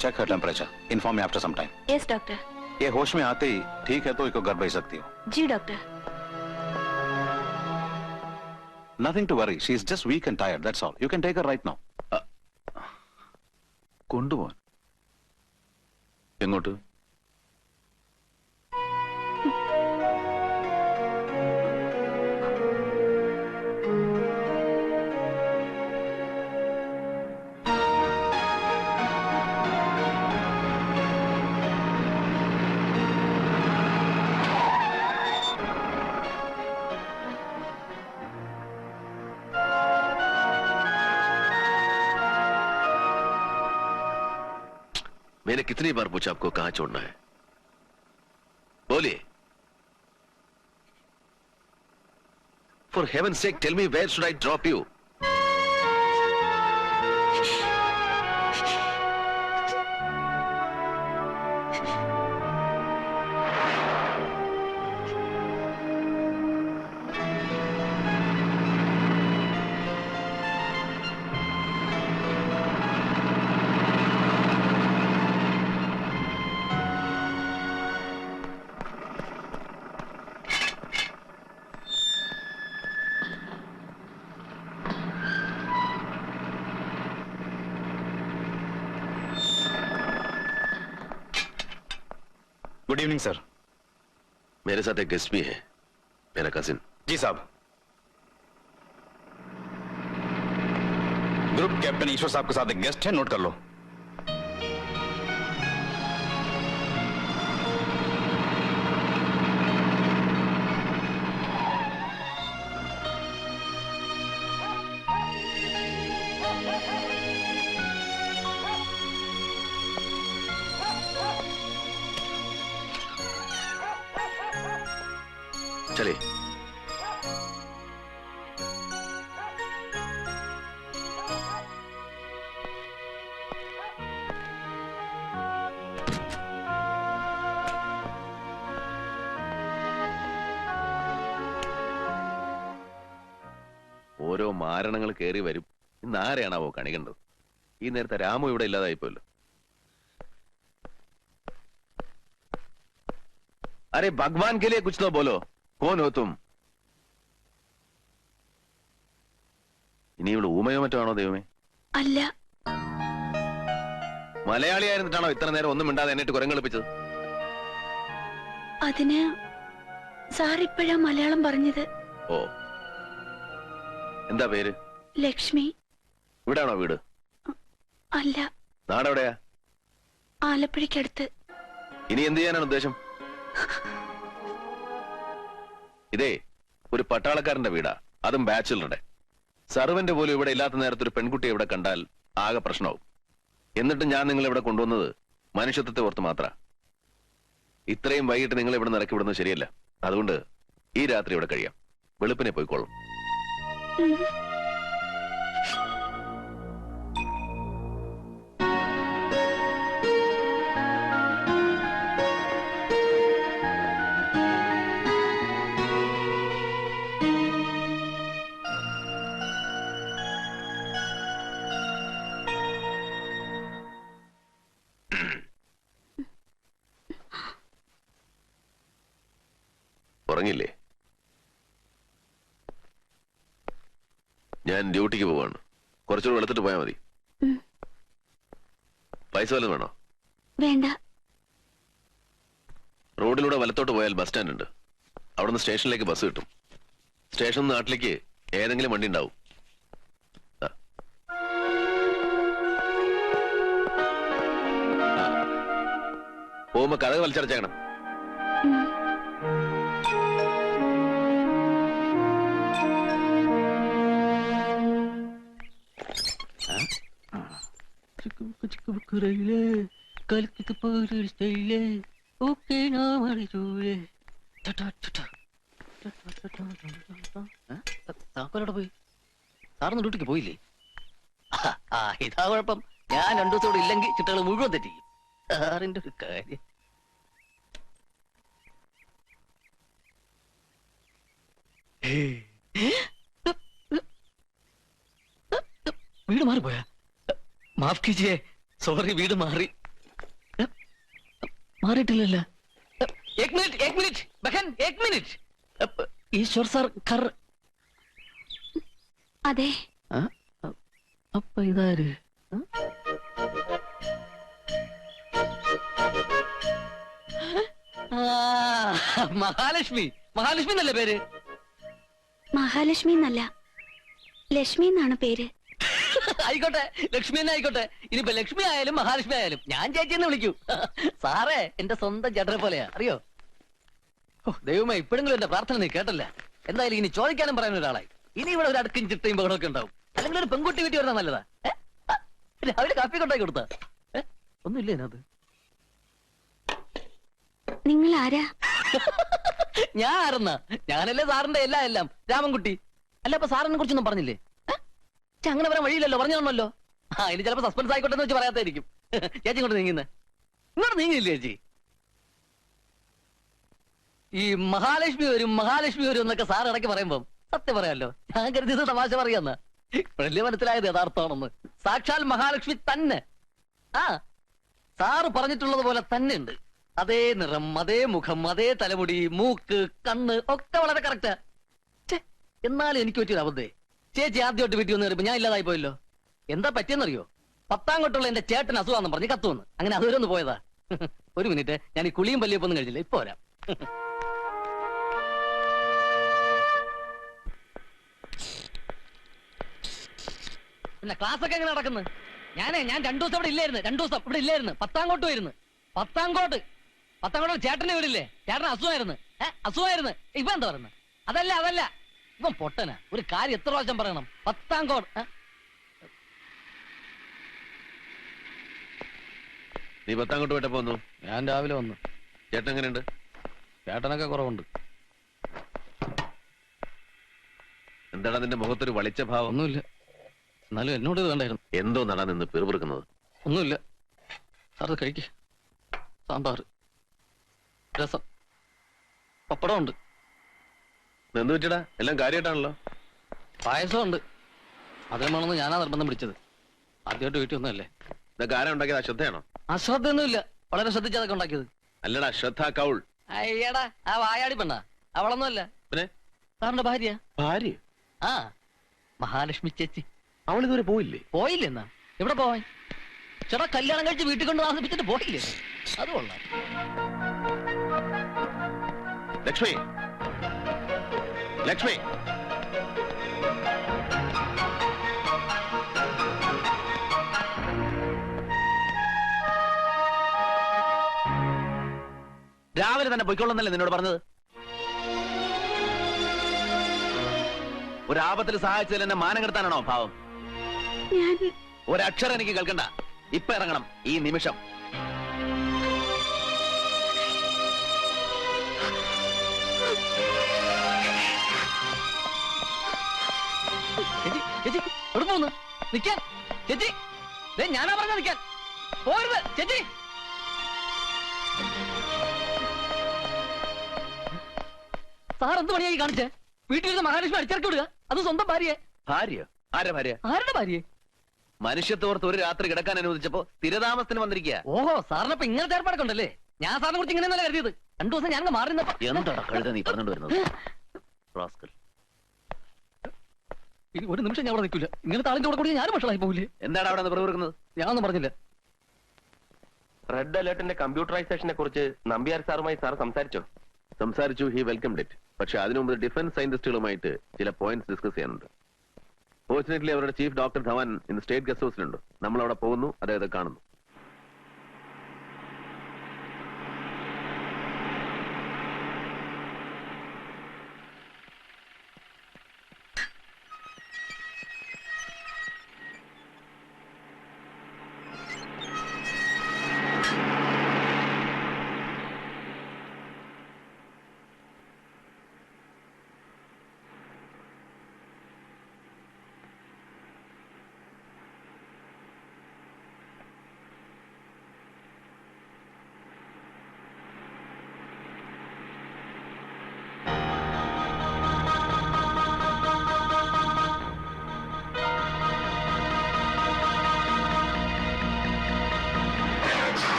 Check her temperature, inform me after some time. Yes doctor. ये होश में आते ही ठीक है तो इसको घर भेज सकती हो। जी doctor. Nothing to worry, she is just weak and tired, that's all. You can take her right now. കൊണ്ടുപോവാൻ എങ്ങോട്ട്? मैंने कितनी बार पूछा आपको कहां छोड़ना है? बोलिए। For heaven's sake, tell me where should I drop you? Good evening sir. मेरे साथ एक गेस्ट भी है, मेरा कजिन। जी साहब। ग्रुप कैप्टन ईश्वर साहब के साथ एक गेस्ट है, नोट कर लो। चलिए। ഓരോ മാരണങ്ങൾ കയറി വരും. ഇന്ന് ആരെയാണാവോ കണികണ്ടത്? ഈ നേരത്തെ രാമു ഇവിടെ ഇല്ലാതായിപ്പോല്ലോ. अरे भगवान के लिए कुछ तो बोलो, कौन हो तुम? ഇനി ഇവിടെ ഊമയോ മറ്റോ ആണോ ദൈവമേ? അല്ല. മലയാളിയായിരുന്നിട്ടാണോ ഇത്ര നേരം ഒന്നും മിണ്ടാതെ എന്നിട്ട് കുരങ്ങളിപ്പിച്ചത്? അതിന് സാർ ഇപ്പോഴാ മലയാളം പറഞ്ഞത്. ഓ, എന്താ പേര്? ലക്ഷ്മി. ഇവിടെയാണോ വീട്? അല്ല. നാടെവിടെയാ? ആലപ്പുഴയ്ക്കടുത്ത്. ഇനി എന്ത് ചെയ്യാനാണ് ഉദ്ദേശം? ഇതേ ഒരു പട്ടാളക്കാരന്റെ വീടാ, അതും ബാച്ചിലറുടെ. സർവന്റ് പോലും ഇവിടെ ഇല്ലാത്ത നേരത്തെ ഒരു പെൺകുട്ടിയെ ഇവിടെ കണ്ടാൽ ആകെ പ്രശ്നവും. എന്നിട്ട് ഞാൻ നിങ്ങളെ ഇവിടെ കൊണ്ടുവന്നത് മനുഷ്യത്വത്തെ ഓർത്ത് മാത്ര. ഇത്രയും വൈകിട്ട് നിങ്ങൾ ഇവിടെ നിറക്കി വിടുന്നത് ശരിയല്ല. അതുകൊണ്ട് ഈ രാത്രി ഇവിടെ കഴിയാം, വെളുപ്പിനെ പോയിക്കോളും. ഉറങ്ങില്ലേ? ഞാൻ ഡ്യൂട്ടിക്ക് പോവാണ്. കുറച്ചുകൂടെ വെളുത്തിട്ട് പോയാൽ മതി. പൈസ വല്ലതും വേണോ? വേണ്ട. റോഡിലൂടെ വലത്തോട്ട് പോയാൽ ബസ് സ്റ്റാൻഡ് ഉണ്ട്. അവിടുന്ന് സ്റ്റേഷനിലേക്ക് ബസ് കിട്ടും. സ്റ്റേഷൻ നാട്ടിലേക്ക് ഏതെങ്കിലും വണ്ടി ഉണ്ടാവും. പോകുമ്പോ കഥ വലിച്ചടച്ചേക്കണം. താക്കോലോടെ പോയി? സാറിന് ഡ്യൂട്ടിക്ക് പോയില്ലേ? ഇതാ കുഴപ്പം. ഞാൻ 2 ദിവസം കൂടെ ഇല്ലെങ്കിൽ ചിട്ടകൾ മുഴുവൻ തെറ്റിക്കും. സാറിന്റെ ഒരു കാര്യം. വീട് മാറിപ്പോയാ? മാഫ് കീജിയെ, സോറി, വീട് മാറി. മാറിയിട്ടില്ലല്ലോ. एक मिनट बहन, एक मिनट. ഈശ്വർ സാർ ഖർ. അതെ. അപ്പൊ ഇതാര്? മഹാലക്ഷ്മി. മഹാലക്ഷ്മി എന്നല്ലേ പേര്? മഹാലക്ഷ്മി എന്നല്ല, ലക്ഷ്മി എന്നാണ് പേര്. ആയിക്കോട്ടെ, ലക്ഷ്മി തന്നെ ആയിക്കോട്ടെ. ഇനിയിപ്പോ ലക്ഷ്മി ആയാലും മഹാലക്ഷ്മി ആയാലും ഞാൻ ചേച്ചിയെന്ന് വിളിക്കൂ. സാറേ എന്റെ സ്വന്തം ചേട്ടനെ പോലെയാ, അറിയോ? ഓ ദൈവമേ, ഇപ്പോഴെങ്കിലും എന്റെ പ്രാർത്ഥന നീ കേട്ടല്ല. എന്തായാലും ഇനി ചോദിക്കാനും പറയാൻ ഒരാളായി. ഇനി ഇവിടെ ഒരു അടുക്കും ചിട്ടയും ബഹളമൊക്കെ ഉണ്ടാവും. അല്ലെങ്കിൽ ഒരു പെൺകുട്ടി വീട്ടിൽ വരുന്ന നല്ലതാ. രാവിലെ കാപ്പി കൊണ്ടായി കൊടുത്ത ഒന്നുമില്ലേ അതിനകത്ത്? നിങ്ങൾ ആരാ? ഞാൻ ആരെന്നാ? ഞാനല്ലേ സാറിന്റെ എല്ലാം രാമൻകുട്ടി. അല്ല, അപ്പൊ സാറിനെ കുറിച്ചൊന്നും പറഞ്ഞില്ലേ? അങ്ങനെ വരാൻ വഴിയില്ലല്ലോ, പറഞ്ഞോണല്ലോ. ഇനി ചിലപ്പോ സസ്പെൻസ് ആയിക്കോട്ടെ എന്ന് വെച്ച് പറയാത്തായിരിക്കും. ചേച്ചി ഇങ്ങോട്ട് നീങ്ങുന്നേ. ഇങ്ങോട്ട് നീങ്ങില്ലേ ചേച്ചി? ഈ മഹാലക്ഷ്മി വരും എന്നൊക്കെ സാർ ഇടയ്ക്ക് പറയുമ്പോ സത്യം പറയാമല്ലോ, ഞാൻ കരുതിയത് തമാശ പറയാന്ന്. ഇപ്പോഴല്ലേ മനസ്സിലായത് യഥാർത്ഥമാണെന്ന്. സാക്ഷാൽ മഹാലക്ഷ്മി തന്നെ. സാറ് പറഞ്ഞിട്ടുള്ളത് പോലെ തന്നെ ഉണ്ട്. അതേ നിറം, അതേ മുഖം, അതേ തലമുടി, മൂക്ക്, കണ്ണ് ഒക്കെ വളരെ കറക്റ്റാ. എന്നാലും എനിക്ക് പറ്റിയൊരു അബദ്ധേ. ചേച്ചി ആദ്യമായിട്ട് വീട്ടിൽ വന്ന് കയറിയപ്പോ ഞാൻ ഇല്ലാതായി പോയല്ലോ. എന്താ പറ്റിയെന്നറിയോ? 10ാം കൊട്ടുള്ള എന്റെ ചേട്ടൻ അസുഖാന്ന് പറഞ്ഞ് കത്ത് വന്ന്. അങ്ങനെ അതുവരെ ഒന്ന് പോയതാ. ഒരു മിനിറ്റ്, ഞാൻ ഈ കുളിയും പല്ലിയൊപ്പൊന്നും കഴിച്ചില്ല, ഇപ്പൊ വരാം. പിന്നെ ക്ലാസ് ഒക്കെ എങ്ങനെ നടക്കുന്നു? ഞാൻ 2 ദിവസം ഇവിടെ ഇല്ലായിരുന്നു. 2 ദിവസം ഇവിടെ ഇല്ലായിരുന്നു. 10ാം കോട്ട് വരുന്നു. 10ാം കോട്ട് ചേട്ടന്റെ വീടില്ലേ? ചേട്ടന് അസുഖമായിരുന്നു. അസുഖമായിരുന്നു. ഇപ്പൊ എന്താ പറയുന്നത്? അതല്ല ഇവൻ പൊട്ടനാ. ഒരു കാര്യം എത്ര പ്രാവശ്യം പറയണം? 10ാം കോട്ട്. നീ 10ാം കോട്ട് വിട്ടപ്പോ വന്നു? ഞാൻ രാവിലെ വന്നു. ചേട്ടൻ എങ്ങനെയുണ്ട്? ചേട്ടനൊക്കെ കുറവുണ്ട്. എന്താണ് നിന്റെ മുഖത്തൊരു വളിച്ച ഭാവം? ഒന്നുമില്ല, എന്നാലും എന്നോട് ഇത് വേണ്ടായിരുന്നു. എന്തോ നടാ നിന്ന് പിറുപിറുക്കുന്നത്? ഒന്നുമില്ല സാർ, കഴിക്ക്. സാമ്പാർ, രസം, പപ്പടം ഉണ്ട്. എന്ത് പറ്റിയടാ? എല്ലാം കാര്യമായിട്ടാണല്ലോ. പായസം ഉണ്ട്. അതിന് വേണമെന്ന് ഞാനാ നിർബന്ധം പിടിച്ചത്. ആദ്യമായിട്ട് വീട്ടിൽ ഒന്നുമല്ലേ. ഇതൊക്കെ ആരാ ഉണ്ടാക്കിയത്? അശ്രദ്ധയാണോ? അശ്രദ്ധയൊന്നുമില്ല, വളരെ ശ്രദ്ധിച്ചതൊക്കെ ഉണ്ടാക്കിയത്. അല്ലടാ, ശ്രദ്ധ കൗൾ. അയ്യടാ, ആ വായാടി പെണ്ണാ. അവളൊന്നുമല്ല, പിന്നെ സാറിന്റെ ഭാര്യ. ഭാര്യ? ആ, മഹാലക്ഷ്മി ചേച്ചി. അവളിതുവരെ പോയില്ലേ? പോയില്ലെന്നാ? എവിടെ പോവാൻ? ചേട്ടാ കല്യാണം കഴിച്ച് വീട്ടിൽ കൊണ്ട് താമസിപ്പിച്ചിട്ട് പോയില്ലേ? അത് കൊള്ളാം. ലക്ഷ്മി, ലക്ഷ്മി, രാവിലെ തന്നെ പൊയ്ക്കൊള്ളുന്നല്ലേ നിന്നോട് പറഞ്ഞത്? ഒരു ആപത്തിൽ സഹായിച്ചതിൽ എന്നെ മാനം കെടുത്താനാണോ ഭാവം? ഞാൻ ഒരക്ഷരം എനിക്ക് കേൾക്കണ്ട. ഇപ്പൊ ഇറങ്ങണം, ഈ നിമിഷം. ചേച്ചി, ചേച്ചി എവിടെ പോകുന്നു? നിക്കാൻ ചേച്ചി. ഞാനാ പറഞ്ഞ നിക്കാൻ. പോരുത് ചേച്ചി. സാർ എന്ത് പണിയായി കാണിച്ചേ? വീട്ടിലിരുന്ന് മഹാലക്ഷ്മി അടിച്ചിറക്കി വിടുക, അത് സ്വന്തം ഭാര്യയെ. ഭാര്യ? ആരാ ഭാര്യ? ആരുടെ ഭാര്യയെ? മനുഷ്യത്തോർത്ത് ഒരു രാത്രി കിടക്കാൻ അനുവദിച്ചപ്പോ തിരതാമസത്തിന് വന്നിരിക്കുക. ഓഹോ, സാറിനപ്പൊ ഇങ്ങനത്തെ ഏർപ്പാടൊക്കെ ഉണ്ടല്ലേ? ഞാൻ സാറിനെ കുറിച്ച് ഇങ്ങനെയല്ല കരുതിയത്. 2 ദിവസം ഞാൻ മാറി നിന്നപ്പോ. എന്താടാ കഴുത നീ പറഞ്ഞോണ്ട് വരുന്നത്? റാസ്കൽ. ഇനി ഒരു നിമിഷം ഞാൻ അവിടെ നിൽക്കില്ല. ഇങ്ങനത്തെ ആളിന്റെ കൂടെ കൂടി ഞാനും വഷളായി പോകില്ലേ? എന്താണ് അവിടെ പിറുപിറുക്കുന്നത്? ഞാനൊന്നും പറഞ്ഞില്ല. റെഡ് അലേർട്ടിന്റെ കമ്പ്യൂട്ടറൈസേഷനെ കുറിച്ച് നമ്പ്യാർ സാറുമായി സാർ സംസാരിച്ചോ? സംസാരിച്ചു. He welcome it. പക്ഷെ അതിനു മുമ്പ് ഡിഫൻസ് സയന്റിസ്റ്റുകളുമായിട്ട് ചില പോയിന്റ്സ് ഡിസ്കസ് ചെയ്യാനുണ്ട്. ഫോർച്ചുനേറ്റ്ലി അവരുടെ ചീഫ് ഡോക്ടർ ധവാൻ ഇന്ന് സ്റ്റേറ്റ് ഗസ്റ്റ് ഹൗസിലുണ്ട്. നമ്മൾ അവിടെ പോകുന്നു, അദ്ദേഹത്തെ കാണുന്നു.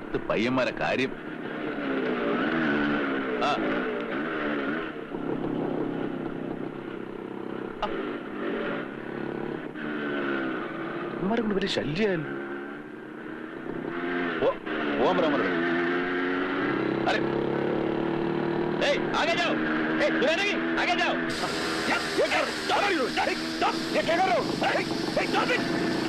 ഇത് പയ്യന്മാരെ കാര്യം. ആ ഇവന്മാരെ കൊണ്ട് വലിയ ശല്യായാലും. പോവാൻ പറയാൻ പറഞ്ഞു. अरे ए, आगे जाओ. ए, दूर नहीं, आगे जाओ. ये क्या कर रहे हो? Stop it. Stop. ये क्या कर रहे हो? Stop it.